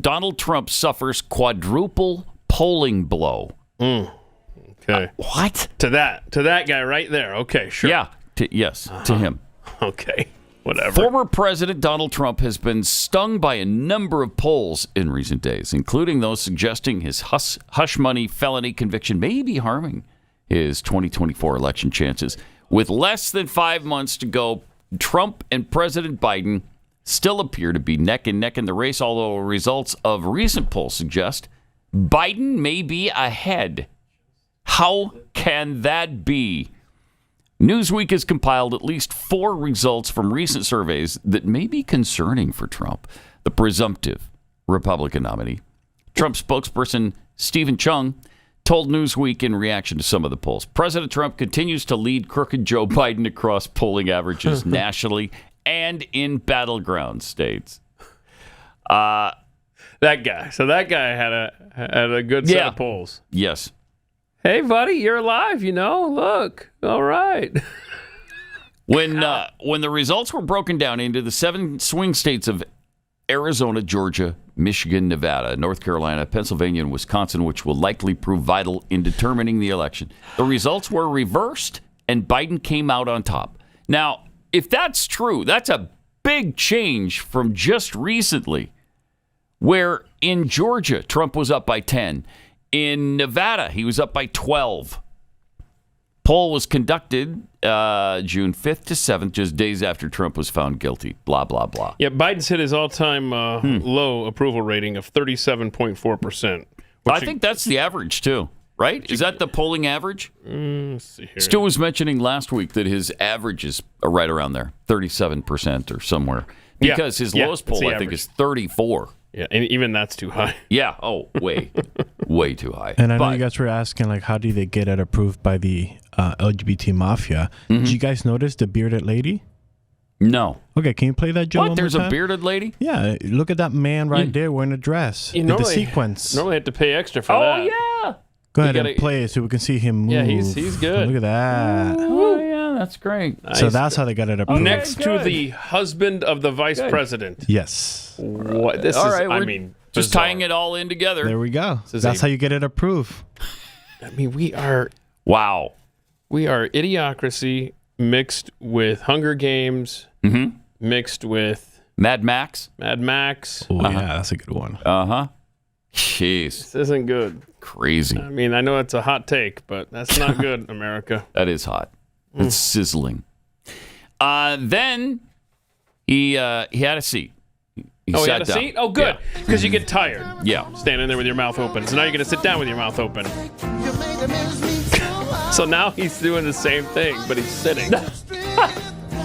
Donald Trump suffers quadruple polling blow. Okay. What? To that guy right there. Okay, sure. Yeah. To him. Okay. Whatever. Former President Donald Trump has been stung by a number of polls in recent days, including those suggesting his hush money felony conviction may be harming his 2024 election chances. With less than 5 months to go, Trump and President Biden still appear to be neck and neck in the race, although results of recent polls suggest Biden may be ahead. How can that be? Newsweek has compiled at least 4 results from recent surveys that may be concerning for Trump, the presumptive Republican nominee. Trump spokesperson Stephen Chung told Newsweek in reaction to some of the polls, President Trump continues to lead crooked Joe Biden across polling averages nationally and in battleground states. That guy. So that guy had a good set of polls. Yes. Hey, buddy, you're alive, Look. All right. When the results were broken down into the 7 swing states of Arizona, Georgia, Michigan, Nevada, North Carolina, Pennsylvania, and Wisconsin, which will likely prove vital in determining the election, the results were reversed, and Biden came out on top. Now, if that's true, that's a big change from just recently, where in Georgia, Trump was up by 10. In Nevada, he was up by 12. Poll was conducted June 5th to 7th, just days after Trump was found guilty. Blah, blah, blah. Yeah, Biden's hit his all-time low approval rating of 37.4%. I think that's the average, too, right? Is that the polling average? Let's see here. Stu was mentioning last week that his average is right around there, 37% or somewhere. Because his lowest poll, I think, is 34. Yeah, and even that's too high. Yeah. Oh, way too high. And I know you guys were asking, how do they get it approved by the LGBT mafia? Mm-hmm. Did you guys notice the bearded lady? No. Okay, can you play that, Joe? What? There's a bearded lady? Yeah, look at that man right there wearing a dress. The sequence. Normally have to pay extra for that. Oh, yeah. Go ahead and play it so we can see him move. Yeah, he's good. Look at that. Oh, yeah, that's great. Nice. So that's how they got it approved. Next to the husband of the vice president. Yes. What? This all is, right, I mean, just bizarre. tying it all in together. There we go. That's how you get it approved. I mean, we are Wow. idiocracy mixed with Hunger Games, mixed with Mad Max. Oh, yeah, that's a good one. Uh-huh. Jeez. This isn't good. Crazy. I mean, I know it's a hot take, but that's not good, America. That is hot. It's sizzling. Then he had a seat. He had sat a down. seat? Oh, good. Because you get tired. Yeah. Standing there with your mouth open. So now you're going to sit down with your mouth open. So now he's doing the same thing, but he's sitting.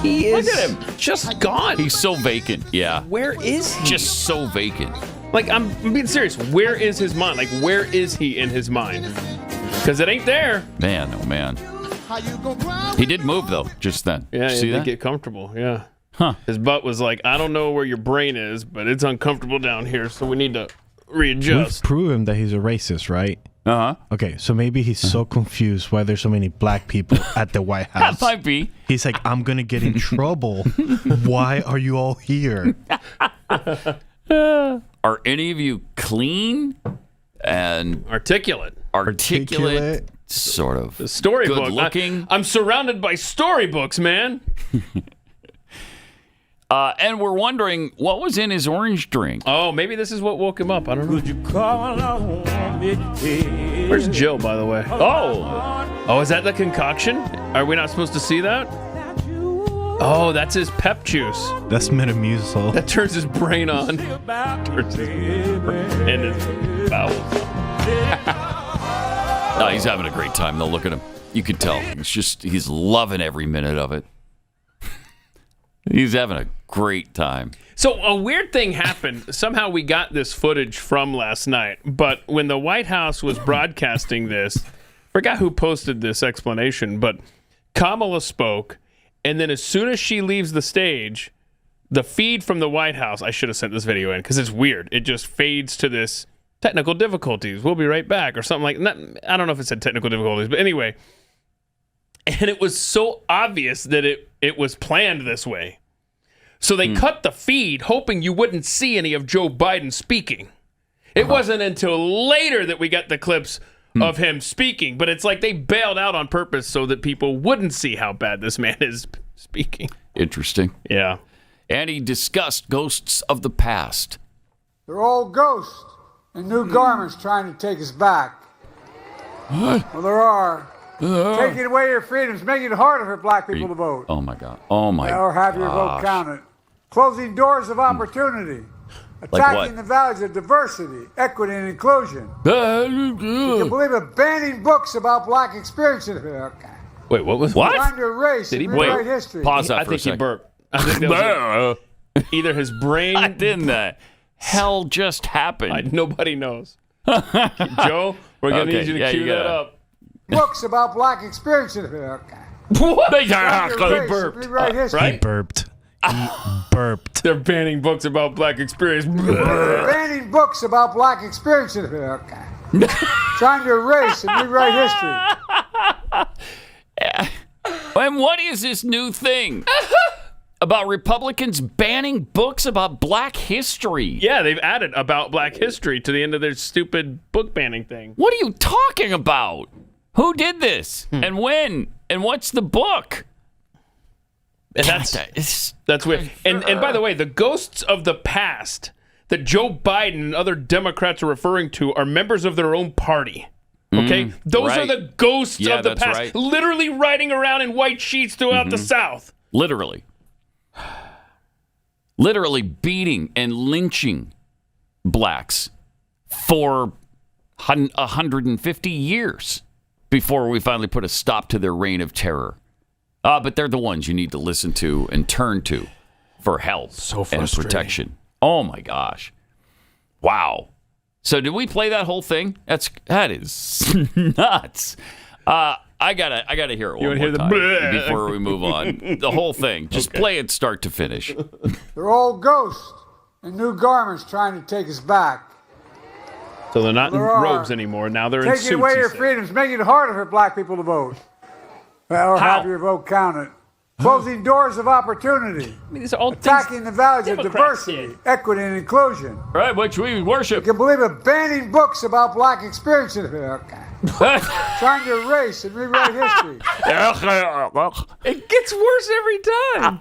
He is Look at him. Just gone. He's so vacant. Yeah. Where is he? Just so vacant. Like, I'm being serious. Where is his mind? Like, where is he in his mind? Because it ain't there. Man, oh man. He did move, though, just then. Yeah, See he that? did get comfortable. Yeah. Huh. His butt was like, I don't know where your brain is, but it's uncomfortable down here, so we need to readjust. We've proven that he's a racist, right? Uh-huh. Okay, so maybe he's so confused why there's so many black people at the White House. That might be. He's like, I'm going to get in trouble. Why are you all here? Are any of you clean and Articulate. sort of The storybook. good looking? I'm surrounded by storybooks, man. And we're wondering what was in his orange drink. Oh, maybe this is what woke him up. I don't know. Where's Jill, by the way? Oh, is that the concoction? Are we not supposed to see that? Oh, that's his pep juice. That's Metamucil. That turns his brain on. Turns his brain and his bowels. No, he's having a great time, though. Look at him. You can tell. He's loving every minute of it. He's having a great time. So a weird thing happened. Somehow we got this footage from last night, but when the White House was broadcasting this, forgot who posted this explanation, but Kamala spoke, and then as soon as she leaves the stage, the feed from the White House, I should have sent this video in because it's weird. It just fades to this technical difficulties. We'll be right back or something like that. I don't know if it said technical difficulties, but anyway. And it was so obvious that it was planned this way. So they cut the feed hoping you wouldn't see any of Joe Biden speaking. It wasn't until later that we got the clips of him speaking, but it's like they bailed out on purpose so that people wouldn't see how bad this man is speaking. Interesting. Yeah. And he discussed ghosts of the past. They're old ghosts in new garments trying to take us back. Well, there are. Taking away your freedoms, making it harder for black people to vote. Oh, my God. Oh, my God. Or have your vote counted. Closing doors of opportunity. Like Attacking the values of diversity, equity, and inclusion. You can believe it, banning books about black experiences. Okay. Wait, what was What? Trying to erase and rewrite history. Pause that I for a think he second. burped. I think that was either his brain. Didn't the hell just happened? Nobody knows. Joe, we're going to need you to cue that up. Books about black experiences. Okay. What? They Trying to erase and burped. rewrite history. Right? He burped. He burped. They're banning books about black experience. Banning books about black experiences. Okay. Trying to erase and rewrite history. And what is this new thing about Republicans banning books about black history? Yeah, they've added about black history to the end of their stupid book banning thing. What are you talking about? Who did this? And when? And what's the book? And that's weird. And by the way, the ghosts of the past that Joe Biden and other Democrats are referring to are members of their own party. Okay? Those are right. the ghosts Yeah, of the that's past. right. Literally riding around in white sheets throughout the South. Literally. Literally beating and lynching blacks for 150 years before we finally put a stop to their reign of terror. But they're the ones you need to listen to and turn to for help and protection. Oh my gosh. Wow. So did we play that whole thing? That is nuts. I gotta hear it one wanna more hear the time bleh? before we move on. The whole thing. Just play it start to finish. They're old ghosts in new garments trying to take us back. So they're not in There are. robes anymore. Now they're in suits. Taking away he your said. freedoms, making it harder for black people to vote. Or How? have your vote counted. Closing doors of opportunity. I mean, these are all Attacking the values of Democrats diversity, did. equity, and inclusion. Right, which we worship. You can believe it, banning books about black experiences. Okay. Trying to erase and rewrite history. It gets worse every time.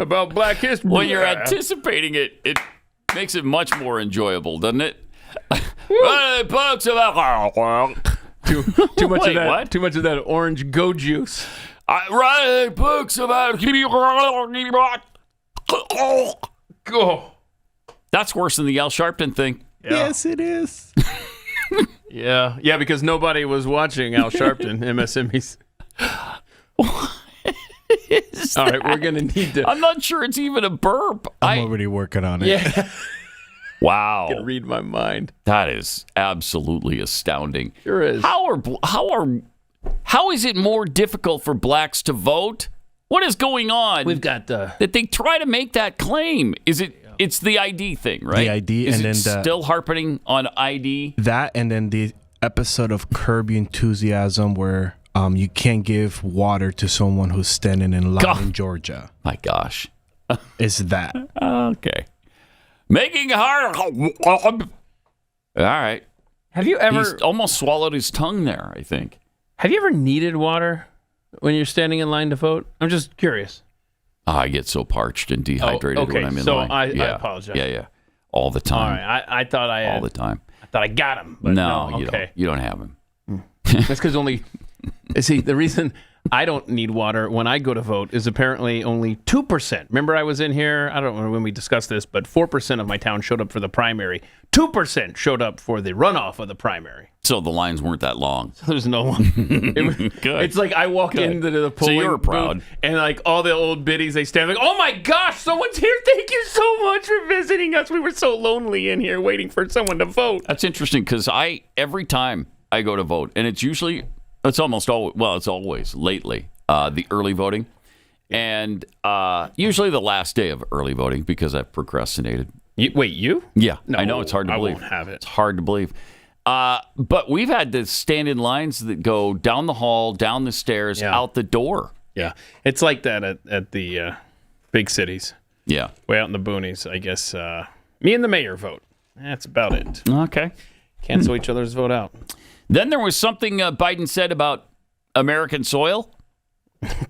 About black history. When you're anticipating it, it makes it much more enjoyable, doesn't it? Books about Too much Wait, of that. what? Too much of that orange go juice. I write books about. Go. That's worse than the Al Sharpton thing. Yes, it is. Yeah, because nobody was watching Al Sharpton, MSNBC. All right, we're gonna need to. I'm not sure it's even a burp. I'm already working on it. Yeah, Wow, read my mind. that is absolutely astounding. Sure is. How is it more difficult for blacks to vote? What is going on? We've got that they try to make that claim. Is it? It's the ID thing, right? The ID, is and it then still harping on ID. That, and then the episode of Curb Your Enthusiasm where you can't give water to someone who's standing in line God. in Georgia. My gosh. It's that. Okay. Making it hard. All right. Have you ever? He's almost swallowed his tongue there, I think. Have you ever needed water when you're standing in line to vote? I'm just curious. I get so parched and dehydrated okay, when I'm in so line. I apologize. Yeah. All the All time. right, I thought I had. All the time. I thought I got him. But No, you okay. don't. You don't have him. That's because only. See, the reason I don't need water when I go to vote is apparently only 2%. Remember, I was in here, I don't know when we discussed this, but 4% of my town showed up for the primary. 2% showed up for the runoff of the primary. So the lines weren't that long. There's no one. It's like I walk into the polling you were proud. booth and like all the old biddies, they stand like, oh my gosh, someone's here. Thank you so much for visiting us. We were so lonely in here waiting for someone to vote. That's interesting because every time I go to vote, and it's almost always, well, it's always lately, the early voting. And usually the last day of early voting because I've procrastinated. Wait, you? Yeah, No, I know it's hard to I believe. won't have it. It's hard to believe. But we've had to stand in lines that go down the hall, down the stairs, Yeah. out the door. Yeah. It's like that at the big cities. Yeah. Way out in the boonies, I guess. Me and the mayor vote. That's about it. Okay. Cancel each other's vote out. Then there was something Biden said about American soil.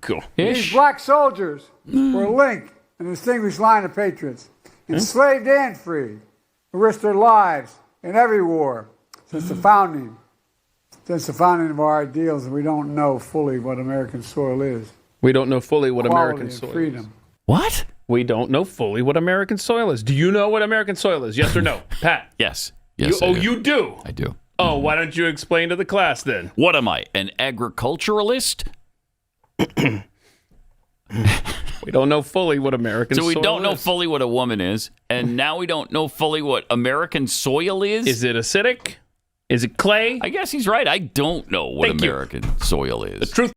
Cool. These black soldiers were a link in a distinguished line of patriots, enslaved and free, who risked their lives in every war since the founding of our ideals, and we don't know fully what American soil is. We don't know fully what Equality American and soil freedom. is. What? We don't know fully what American soil is. Do you know what American soil is? Yes or no? Pat? Yes. Yes. You do? I do. Oh, why don't you explain to the class then? What am I, an agriculturalist? We don't know fully what American soil is. So we don't know fully what a woman is, and now we don't know fully what American soil is? Is it acidic? Is it clay? I guess he's right. I don't know what Thank you. American soil is. The truth